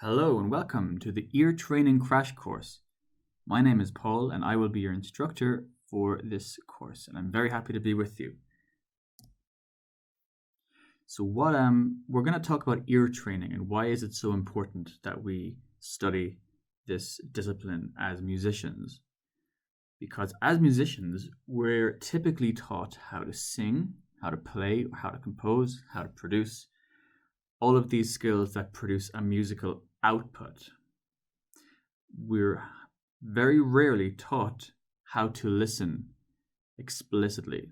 Hello and welcome to the Ear Training Crash Course. My name is Paul and I will be your instructor for this course, and I'm very happy to be with you. So we're going to talk about ear training and why is it so important that we study this discipline as musicians. Because as musicians, we're typically taught how to sing, how to play, how to compose, how to produce, all of these skills that produce a musical output. We're very rarely taught how to listen explicitly.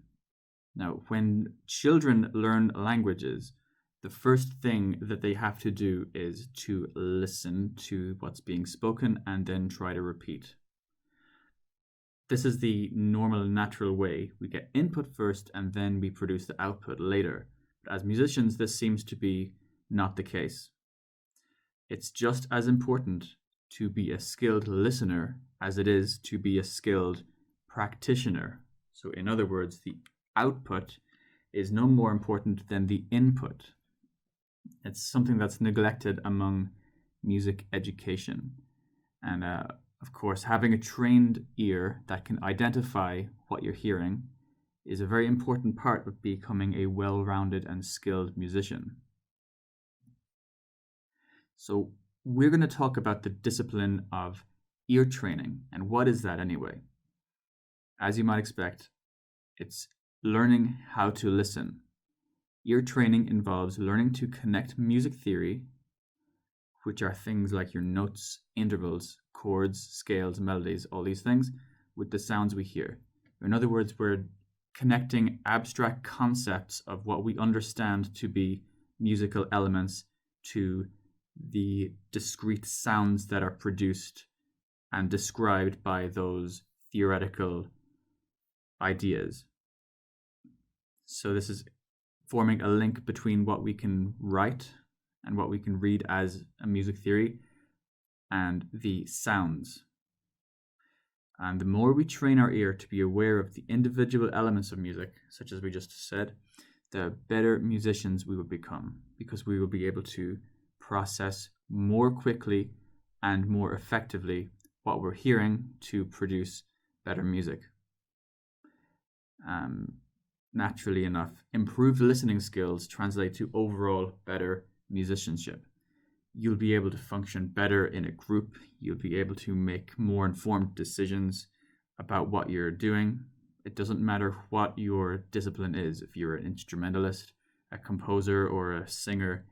Now, when children learn languages, the first thing that they have to do is to listen to what's being spoken and then try to repeat. This is the normal, natural way. We get input first and then we produce the output later. But as musicians, this seems to be not the case. It's just as important to be a skilled listener as it is to be a skilled practitioner. So in other words, the output is no more important than the input. It's something that's neglected among music education. And of course, having a trained ear that can identify what you're hearing is a very important part of becoming a well-rounded and skilled musician. So we're going to talk about the discipline of ear training. And what is that anyway? As you might expect, it's learning how to listen. Ear training involves learning to connect music theory, which are things like your notes, intervals, chords, scales, melodies, all these things, with the sounds we hear. In other words, we're connecting abstract concepts of what we understand to be musical elements to the discrete sounds that are produced and described by those theoretical ideas. So this is forming a link between what we can write and what we can read as a music theory and the sounds. And the more we train our ear to be aware of the individual elements of music, such as we just said, the better musicians we will become, because we will be able to process more quickly and more effectively what we're hearing to produce better music. Naturally enough, improved listening skills translate to overall better musicianship. You'll be able to function better in a group. You'll be able to make more informed decisions about what you're doing. It doesn't matter what your discipline is. If you're an instrumentalist, a composer, or a singer,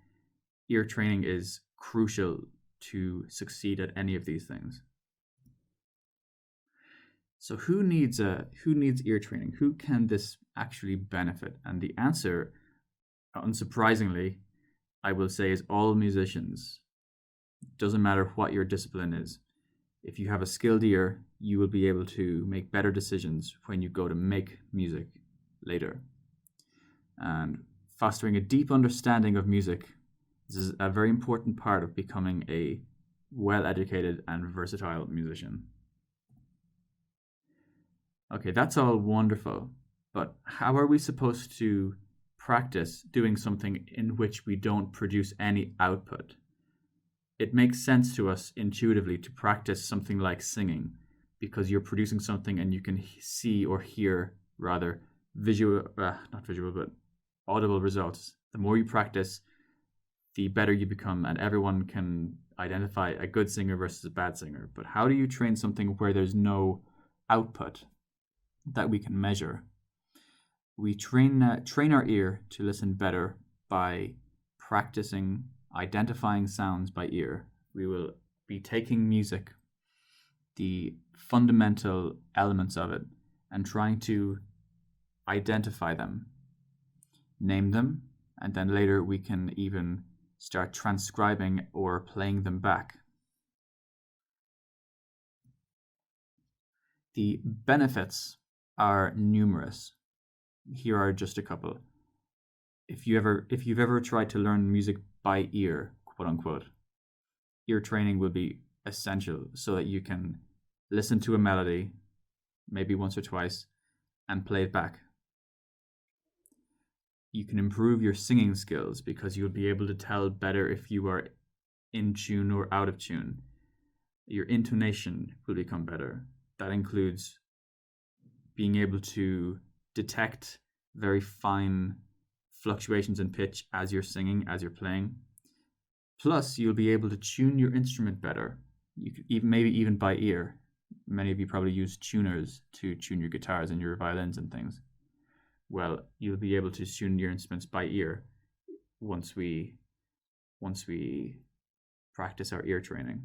ear training is crucial to succeed at any of these things. So who needs ear training? Who can this actually benefit? And the answer, unsurprisingly, I will say, is all musicians. Doesn't matter what your discipline is. If you have a skilled ear, you will be able to make better decisions when you go to make music later. And fostering a deep understanding of music is a very important part of becoming a well-educated and versatile musician. Okay, that's all wonderful, but how are we supposed to practice doing something in which we don't produce any output? It makes sense to us intuitively to practice something like singing, because you're producing something and you can see or hear rather audible results. The more you practice, the better you become, and everyone can identify a good singer versus a bad singer. But how do you train something where there's no output that we can measure? We train our ear to listen better by practicing identifying sounds by ear. We will be taking music, the fundamental elements of it, and trying to identify them, name them, and then later we can even start transcribing or playing them back. The benefits are numerous. Here are just a couple. If you've ever tried to learn music by ear, quote unquote, ear training will be essential so that you can listen to a melody, maybe once or twice, and play it back. You can improve your singing skills because you'll be able to tell better if you are in tune or out of tune. Your intonation will become better. That includes being able to detect very fine fluctuations in pitch as you're singing, as you're playing. Plus, you'll be able to tune your instrument better. You could even maybe even by ear. Many of you probably use tuners to tune your guitars and your violins and things. Well, you'll be able to tune your instruments by ear once we practice our ear training.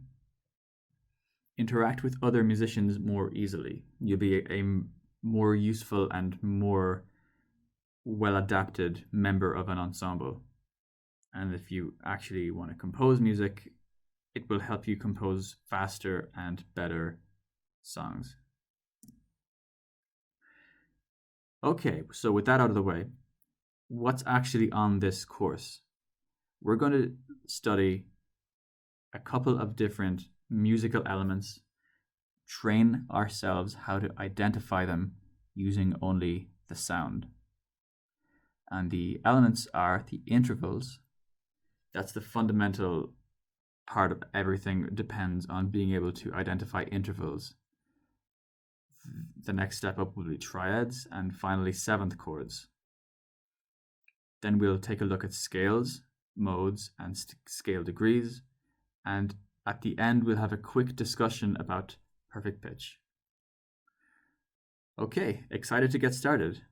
Interact with other musicians more easily. You'll be a more useful and more well-adapted member of an ensemble. And if you actually want to compose music, it will help you compose faster and better songs. Okay, so with that out of the way, what's actually on this course? We're going to study a couple of different musical elements, train ourselves how to identify them using only the sound. And the elements are the intervals. That's the fundamental part of everything. It depends on being able to identify intervals. The next step up will be triads, and finally seventh chords. Then we'll take a look at scales, modes, and scale degrees. And at the end, we'll have a quick discussion about perfect pitch. Okay, excited to get started.